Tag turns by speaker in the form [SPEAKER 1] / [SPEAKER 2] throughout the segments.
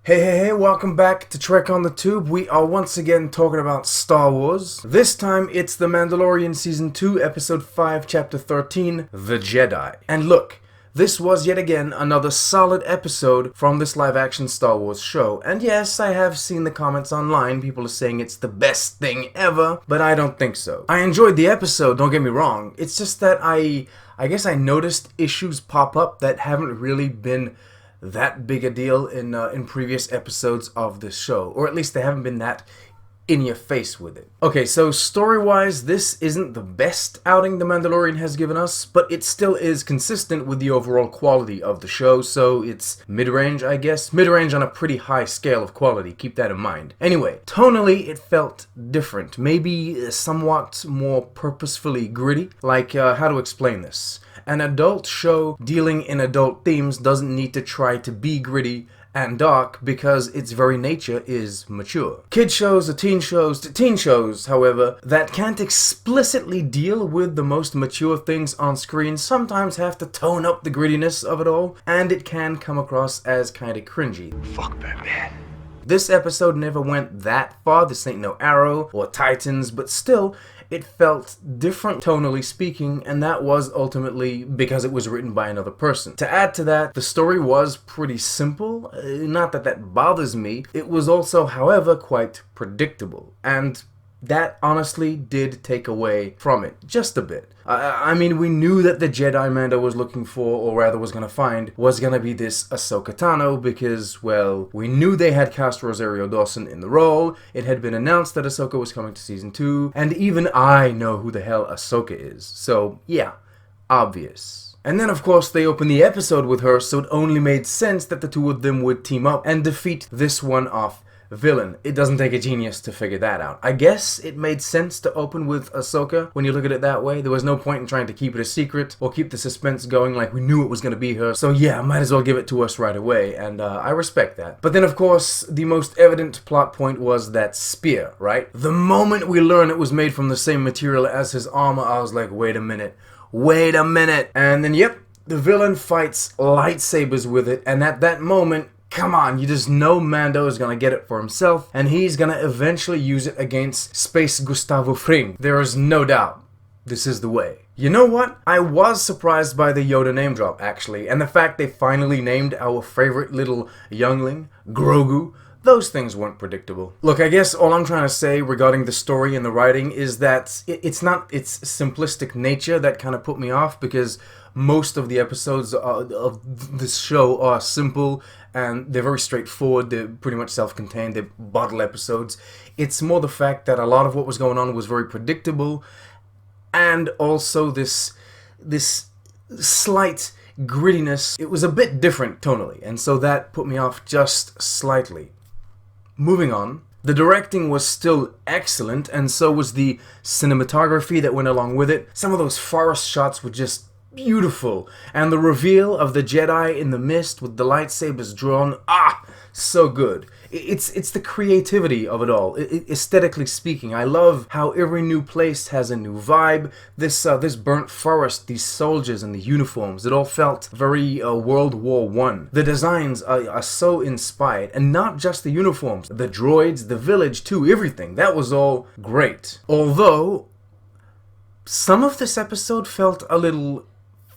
[SPEAKER 1] Hey, welcome back to Trek on the Tube. We are once again talking about Star Wars. This time it's The Mandalorian Season 2, Episode 5, Chapter 13, The Jedi. And look, this was yet again another solid episode from this live-action Star Wars show. And yes, I have seen the comments online. People are saying it's the best thing ever, but I don't think so. I enjoyed the episode, don't get me wrong. It's just that I guess I noticed issues pop up that haven't really been that big a deal in previous episodes of this show, or at least they haven't been that in your face with it. Okay, so story-wise, this isn't the best outing The Mandalorian has given us, but it still is consistent with the overall quality of the show, so it's mid-range, I guess. Mid-range on a pretty high scale of quality, keep that in mind. Anyway, tonally, it felt different, maybe somewhat more purposefully gritty. Like, how to explain this? An adult show dealing in adult themes doesn't need to try to be gritty and dark because its very nature is mature. Kid shows or teen shows, however, that can't explicitly deal with the most mature things on screen sometimes have to tone up the grittiness of it all, and it can come across as kinda cringy.
[SPEAKER 2] Fuck Batman.
[SPEAKER 1] This episode never went that far. This ain't no Arrow or Titans, but still, it felt different tonally speaking, and that was ultimately because it was written by another person. To add to that, the story was pretty simple. Not that that bothers me. It was also, however, quite predictable, and that honestly did take away from it, just a bit. I mean, we knew that the Jedi Mando was looking for, or rather was gonna find, was gonna be this Ahsoka Tano because, well, we knew they had cast Rosario Dawson in the role, it had been announced that Ahsoka was coming to Season 2, and even I know who the hell Ahsoka is. So, yeah, obvious. And then, of course, they opened the episode with her, so it only made sense that the two of them would team up and defeat this one-off villain. It doesn't take a genius to figure that out. I guess it made sense to open with Ahsoka when you look at it that way. There was no point in trying to keep it a secret or keep the suspense going like we knew it was going to be her. So yeah, might as well give it to us right away, and I respect that. But then of course, the most evident plot point was that spear, right? The moment we learned it was made from the same material as his armor, I was like, wait a minute. And then yep, the villain fights lightsabers with it, and at that moment, come on, you just know Mando is gonna get it for himself, and he's gonna eventually use it against Space Gustavo Fring. There is no doubt. This is the way. You know what? I was surprised by the Yoda name drop, actually, and the fact they finally named our favorite little youngling, Grogu. Those things weren't predictable. Look, I guess all I'm trying to say regarding the story and the writing is that it's not its simplistic nature that kind of put me off, because most of the episodes of this show are simple and they're very straightforward. They're pretty much self-contained. They're bottle episodes. It's more the fact that a lot of what was going on was very predictable, and also this slight grittiness. It was a bit different tonally, and so that put me off just slightly. Moving on. The directing was still excellent, and so was the cinematography that went along with it. Some of those forest shots were just beautiful, and the reveal of the Jedi in the mist with the lightsabers drawn, so good. It's the creativity of it all, aesthetically speaking. I love how every new place has a new vibe. This burnt forest, these soldiers and the uniforms, it all felt very World War I. The designs are so inspired, and not just the uniforms, the droids, the village too, everything. That was all great. Although, some of this episode felt a little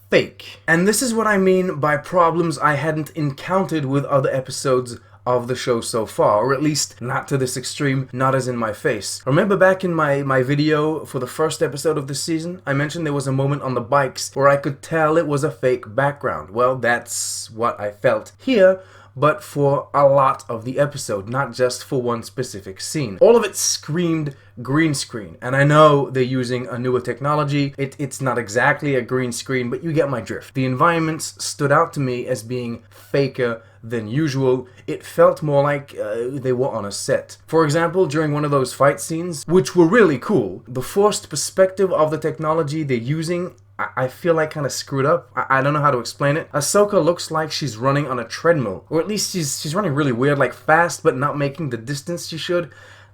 [SPEAKER 1] fake. And this is what I mean by problems I hadn't encountered with other episodes of the show so far, or at least not to this extreme, not as in my face. Remember back in my video for the first episode of this season, I mentioned there was a moment on the bikes where I could tell it was a fake background. Well, that's what I felt here, but for a lot of the episode, not just for one specific scene. All of it screamed green screen, and I know they're using a newer technology. It's not exactly a green screen, but you get my drift. The environments stood out to me as being faker than usual. It felt more like they were on a set. For example, during one of those fight scenes, which were really cool, the forced perspective of the technology they're using, I feel like kind of screwed up. I don't know how to explain it. Ahsoka looks like she's running on a treadmill, or at least she's running really weird, like fast, but not making the distance she should.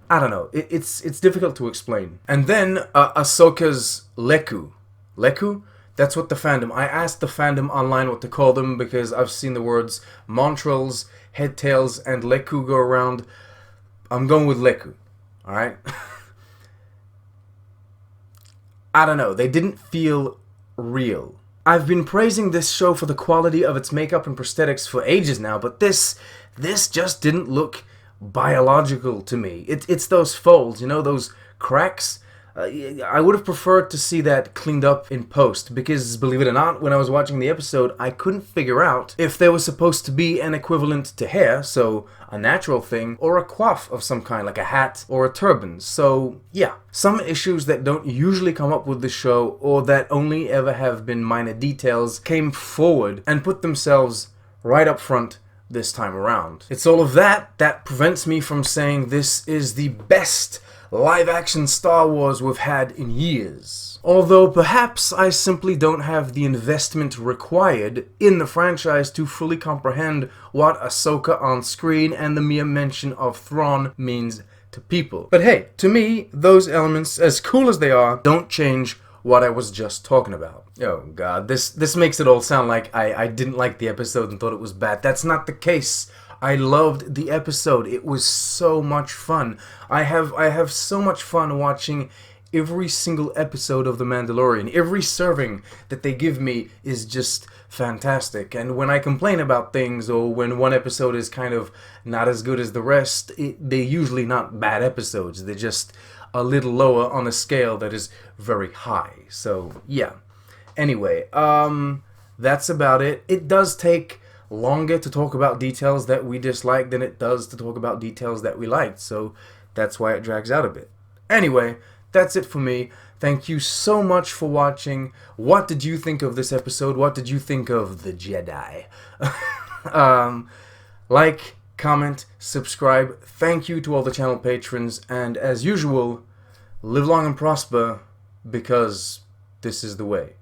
[SPEAKER 1] I don't know. It's difficult to explain. And then Ahsoka's Leku, That's what the fandom. I asked the fandom online what to call them because I've seen the words Montrals, Headtails, and Leku go around. I'm going with Leku. Alright? I don't know. They didn't feel real. I've been praising this show for the quality of its makeup and prosthetics for ages now, but this just didn't look biological to me. It's those folds, you know, those cracks. I would have preferred to see that cleaned up in post because, believe it or not, when I was watching the episode, I couldn't figure out if there was supposed to be an equivalent to hair, so a natural thing, or a coif of some kind, like a hat or a turban. So, yeah. Some issues that don't usually come up with the show, or that only ever have been minor details, came forward and put themselves right up front this time around. It's all of that prevents me from saying this is the best live-action Star Wars we've had in years. Although perhaps I simply don't have the investment required in the franchise to fully comprehend what Ahsoka on screen and the mere mention of Thrawn means to people. But hey, to me, those elements, as cool as they are, don't change what I was just talking about. Oh god, this makes it all sound like I didn't like the episode and thought it was bad. That's not the case. I loved the episode. It was so much fun. I have so much fun watching every single episode of The Mandalorian. Every serving that they give me is just fantastic. And when I complain about things, or when one episode is kind of not as good as the rest, they're usually not bad episodes. They're just a little lower on a scale that is very high. So, yeah. Anyway, that's about it. It does take longer to talk about details that we dislike than it does to talk about details that we liked, so that's why it drags out a bit. Anyway, that's it for me. Thank you so much for watching. What did you think of this episode? What did you think of the Jedi? Like, comment, subscribe. Thank you to all the channel patrons, and as usual, live long and prosper, because this is the way.